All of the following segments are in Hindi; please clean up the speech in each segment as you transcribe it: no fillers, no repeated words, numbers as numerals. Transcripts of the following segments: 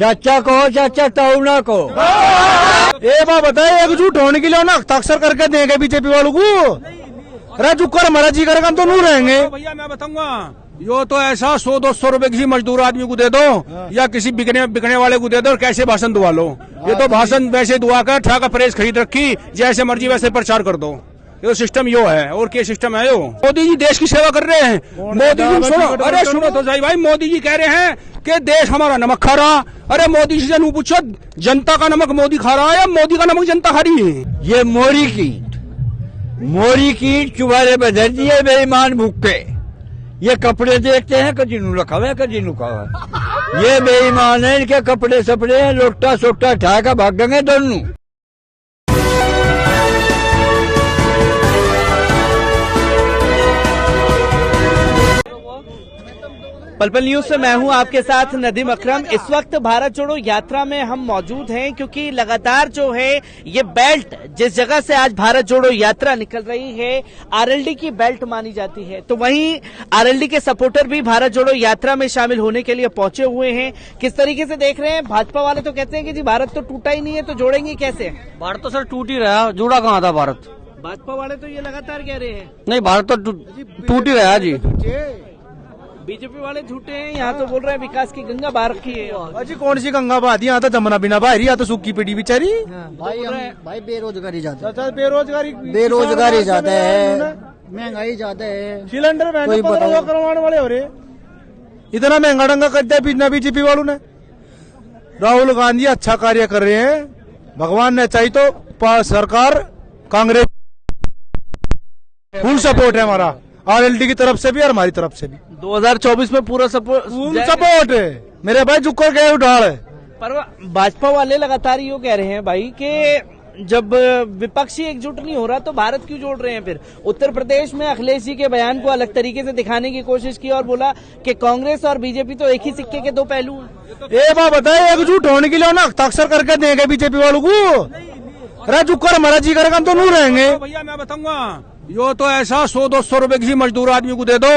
चाचा कहो चाचा ताऊ ना कहो। ये बात बताए एकजुट होने के लिए ना हस्ताक्षर करके देंगे बीजेपी वालों को। अरे चुकर हमारा जी करेगा हम तो नहीं रहेंगे। भैया मैं बताऊंगा यो तो ऐसा 100-200 रुपए किसी मजदूर आदमी को दे दो या किसी बिकने वाले को दे दो और कैसे भाषण दुआ लो। ये तो भाषण वैसे दुआ कर ठा का प्रेस खरीद रखी जैसे मर्जी वैसे प्रचार कर दो। ये सिस्टम यो है और क्या सिस्टम है यो। मोदी जी देश की सेवा कर रहे हैं। मोदी जी सुनो, अरे सुनो तो सही भाई, मोदी जी कह रहे हैं कि देश हमारा नमक खा रहा। अरे मोदी जी से नहीं पूछो जनता का नमक मोदी खा रहा है या मोदी का नमक जनता खा रही है। ये मोरी कीट चुबारे बदल दिए बेईमान भूखे। ये कपड़े देखते हैं कभी नू रखा हुआ कभी नू खा हुआ। ये बेईमान है, इनके कपड़े सपड़े लोटा सोटा ठा का भागेंगे दोनों। पलपल न्यूज से मैं हूं आपके साथ नदीम अकरम। इस वक्त भारत जोड़ो यात्रा में हम मौजूद हैं क्योंकि लगातार जो है ये बेल्ट जिस जगह से आज भारत जोड़ो यात्रा निकल रही है आरएलडी की बेल्ट मानी जाती है, तो वहीं आरएलडी के सपोर्टर भी भारत जोड़ो यात्रा में शामिल होने के लिए पहुंचे हुए हैं। किस तरीके से देख रहे हैं? भाजपा वाले तो कहते हैं कि जी भारत तो टूटा ही नहीं है, तो जोड़ेंगे कैसे? भारत तो सर टूट ही रहा, जुड़ा कहाँ था भारत? भाजपा वाले तो ये लगातार कह रहे हैं नहीं, भारत तो टूट ही रहा जी। बीजेपी वाले झूठे हैं, यहाँ तो बोल रहे हैं विकास की गंगा बहा रखी है। अजी कौन सी गंगा बहाती? यहाँ तो जमुना बिना बाहरी, यहाँ तो सूखी पड़ी बेचारी। भाई बेरोजगारी ज्यादा, बेरोजगारी ज्यादा है, महंगाई ज्यादा है, सिलेंडर 15 करवाने वाले हो रहे। इतना महंगा डंगा कर दिया बिना बीजेपी वालों ने। राहुल गांधी अच्छा कार्य कर रहे हैं, भगवान ने चाहिए तो सरकार कांग्रेस फुल सपोर्ट है हमारा, आरएलडी की तरफ से भी और हमारी तरफ से भी। 2024 में पूरा सपोर्ट है मेरे भाई, जुक्कर गए उठाड़ है। पर भाजपा वाले लगातार यो कह रहे हैं भाई कि जब विपक्षी एकजुट नहीं हो रहा तो भारत क्यों जोड़ रहे हैं? फिर उत्तर प्रदेश में अखिलेश जी के बयान को अलग तरीके से दिखाने की कोशिश की और बोला कि कांग्रेस और बीजेपी तो एक ही सिक्के के दो पहलू हैं। ये बात बताए एकजुट होने के लिए ना हस्ताक्षर करके देंगे बीजेपी वालों को। अरे चुकर हमारा जी करेगा हम तो नहीं रहेंगे। भैया मैं बताऊंगा यो तो ऐसा 100-200 रुपए किसी मजदूर आदमी को दे दो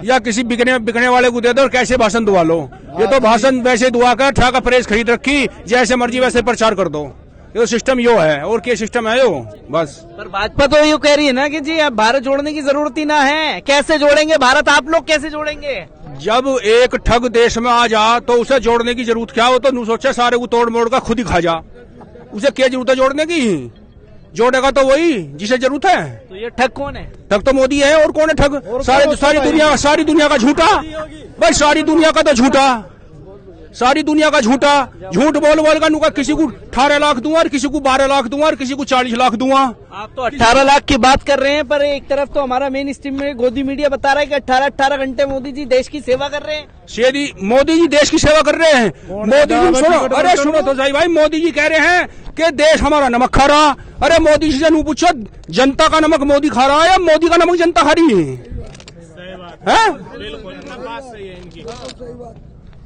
या किसी बिकने वाले को दे दो और कैसे भाषण दुआ लो। ये तो भाषण वैसे दुआ कर ठा का प्रेस खरीद रखी जैसे मर्जी वैसे प्रचार कर दो। ये सिस्टम यो है और क्या सिस्टम है यो बस। पर भाजपा तो यो कह रही है ना कि जी अब भारत जोड़ने की जरूरत ही ना है। कैसे जोड़ेंगे भारत? आप लोग कैसे जोड़ेंगे? जब एक ठग देश में आ जा तो उसे जोड़ने की जरूरत क्या हो? तो नू सोचे सारे को तोड़ मोड़ का खुद ही खा जा। उसे क्या जरूरत है जोड़ने की? जोड़ेगा तो वही जिसे जरूरत है। तो ये ठग कौन है? ठग तो मोदी है और कौन है ठग? सारी दुनिया का झूठा भाई, सारी दुनिया का तो झूठा, सारी दुनिया का झूठा। झूठ बोल बोल का नुका किसी को 18 लाख दूंगा और किसी को 12 लाख दूंगा और किसी को 40 लाख दूंगा। आप तो 18 लाख की बात कर रहे हैं, पर एक तरफ तो हमारा मेन स्ट्रीम में गोदी मीडिया बता रहा है कि 18 घंटे मोदी जी देश की सेवा कर रहे हैं। मोदी जी देश की सेवा कर रहे हैं। मोदी जी सुनो, अरे सुनो तो सही भाई, मोदी जी कह रहे हैं कि देश हमारा नमक खा रहा। अरे मोदी जी से नहीं पूछो जनता का नमक मोदी खा रहा है या मोदी का नमक जनता खा रही है।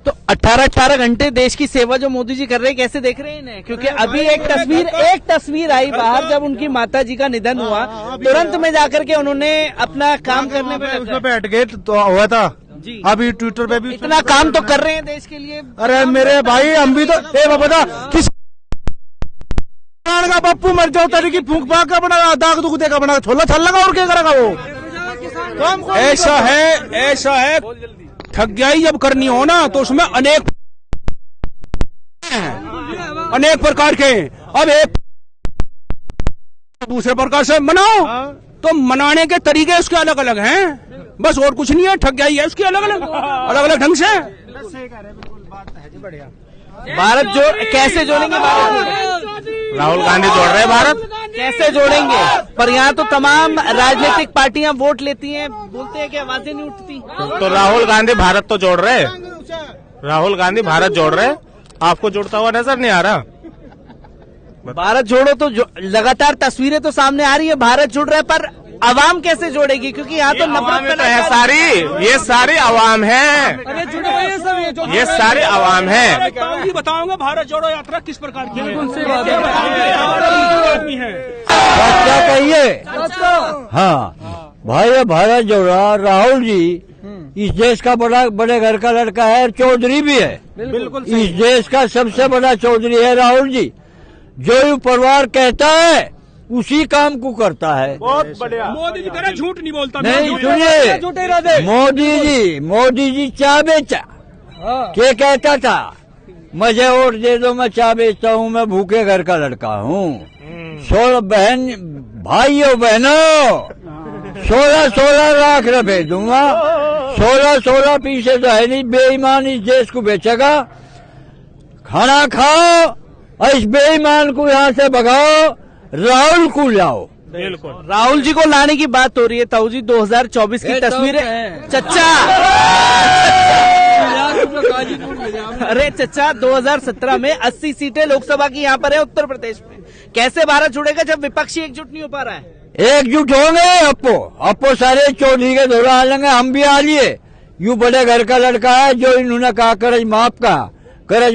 तो 18 घंटे देश की सेवा जो मोदी जी कर रहे हैं, कैसे देख रहे हैं इन्हें? क्योंकि अभी एक तस्वीर आई बाहर, जब उनकी माता जी का निधन हुआ तुरंत में जाकर के उन्होंने अपना काम करने पे बैठ गए तो हुआ था जी। अभी ट्विटर पे भी इतना काम तो कर रहे हैं देश के लिए। अरे मेरे भाई हम भी तो बता किस का पप्पू मर जाओ तेरी की फूंक फाक का बना दाग दुख देगा बना छोला छल लगा और क्या करेगा वो? ऐसा है ठगियाई जब करनी हो ना तो उसमें अनेक प्रकार के। अब एक दूसरे प्रकार से मनाओ तो मनाने के तरीके उसके अलग अलग हैं, बस और कुछ नहीं है। ठगियाई है उसकी अलग अलग ढंग से। भारत कैसे जोड़ेंगे? राहुल गांधी जोड़ रहे हैं भारत। कैसे जोड़ेंगे? पर यहाँ तो तमाम राजनीतिक पार्टियां वोट लेती हैं, बोलते हैं कि आवाजें नहीं उठती। तो राहुल गांधी भारत तो जोड़ रहे, राहुल गांधी भारत जोड़ रहे, आपको जोड़ता हुआ नजर नहीं आ रहा? भारत जोड़ो तो लगातार तस्वीरें तो सामने आ रही है, भारत जुड़ रहा है, पर आवाम कैसे जोड़ेगी? क्योंकि यहाँ तो नफरत है सारी, ये सारी आवाम है, ये सारी आवाम है। बताऊंगा भारत जोड़ो यात्रा किस प्रकार की है। क्या कहिए? हाँ भाई ये भारत जोड़ा राहुल जी इस देश का बड़े घर का लड़का है और चौधरी भी है। बिल्कुल इस देश का सबसे बड़ा चौधरी है राहुल जी। जो ये परिवार कहता है उसी काम को करता है। बहुत बढ़िया। मोदी जी कह झूठ नहीं बोलता। नहीं सुनिए, मोदी जी चाय बेचा क्या कहता था, मुझे वोट दे दो मैं चाय बेचता हूँ, मैं भूखे घर का लड़का हूँ। 16 बहन भाइयों बहनों 16 लाख रुपए दूंगा। 16 पीछे तो है नहीं। बेईमान इस देश को बेचेगा। खाना खाओ और इस बेईमान को यहाँ से भगाओ, राहुल को लाओ। बिल्कुल। राहुल जी को लाने की बात हो रही है। ताऊ जी 2024 की तस्वीरें। चच्चा अरे चच्चा 2017 में 80 सीटें लोकसभा की यहाँ पर है उत्तर प्रदेश में। कैसे भारत जुड़ेगा जब विपक्षी एकजुट नहीं हो पा रहा है? एकजुट होंगे। अपो सारे चौधरी के दौरा आ लेंगे, हम भी आ लिए। यूं बड़े घर का लड़का है जो इन्होंने कहा कर्ज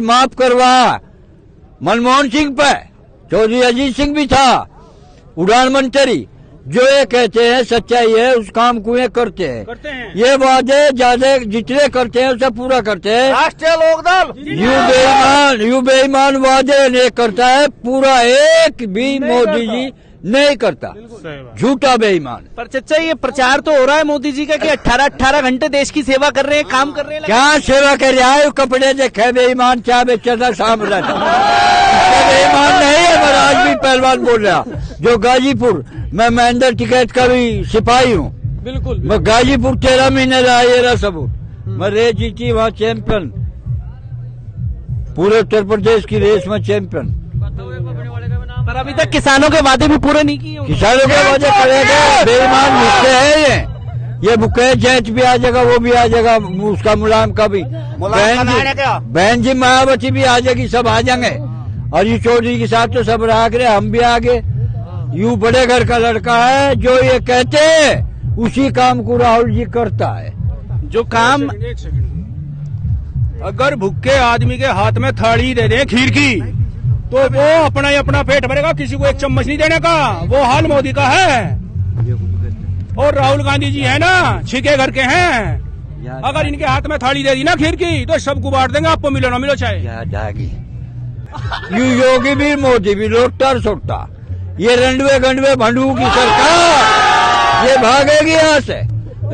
माफ करवा मनमोहन सिंह पे, चौधरी अजीत सिंह भी था उड़ान मंत्री। जो ये कहते हैं सच्चाई है, उस काम को ये करते हैं। ये वादे ज्यादा जितने करते हैं उसे पूरा करते हैं। राष्ट्रीय लोकदल यू बेईमान वादे नहीं करता है, पूरा एक भी मोदी जी नहीं करता। झूठा बेईमान। पर चच्चा ये प्रचार तो हो रहा है मोदी जी का कि 18 घंटे देश की सेवा कर रहे हैं, काम कर रहे हैं। क्या सेवा कर रहा है? कपड़े देखे बेईमान, चाय बेचता शाम रहता बेईमान नहीं है। मैं आज भी पहलवान बोल रहा जो गाजीपुर, मैं महेंद्र टिकैत का भी सिपाही हूँ। बिल्कुल। मैं गाजीपुर 13 महीने रहा, ये रहा सबूत। मैं रेस जीती वहाँ चैंपियन, पूरे उत्तर प्रदेश की रेस में चैंपियन। पर अभी तक किसानों के वादे भी पूरे नहीं किए। किसानों के वादे करेगा। बेईमान मुझसे है ये मुकेश जैच भी आ जाएगा, वो भी आ जाएगा, उसका मुलायम का भी, बहन जी मायावती भी आ जाएगी, सब आ जाएंगे। और ये चौधरी के साथ तो सब रहा करे, हम भी आगे। यूं बड़े घर का लड़का है, जो ये कहते हैं उसी काम को राहुल जी करता है। जो काम अगर भूखे आदमी के हाथ में थाली दे दे खीर की तो वो अपना ही अपना पेट भरेगा, किसी को एक चम्मच नहीं देने का। वो हाल मोदी का है। और राहुल गांधी जी है ना, छिके घर के हैं। अगर इनके हाथ में थाली दे दी ना खीर की तो सबको बांट देंगे, आपको मिलो ना मिलो चाहे। यू योगी भी मोदी भी लोटा सोटा, ये रंडवे गंडवे भंडू की सरकार ये भागेगी यहाँ से।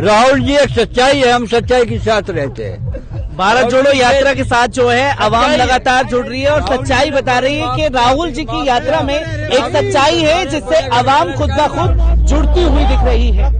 राहुल जी एक सच्चाई है, हम सच्चाई के साथ रहते हैं। भारत जोड़ो यात्रा के साथ जो है अवाम लगातार जुड़ रही है और सच्चाई बता रही है कि राहुल जी की यात्रा में एक सच्चाई है जिससे अवाम खुद ब खुद जुड़ती हुई दिख रही है।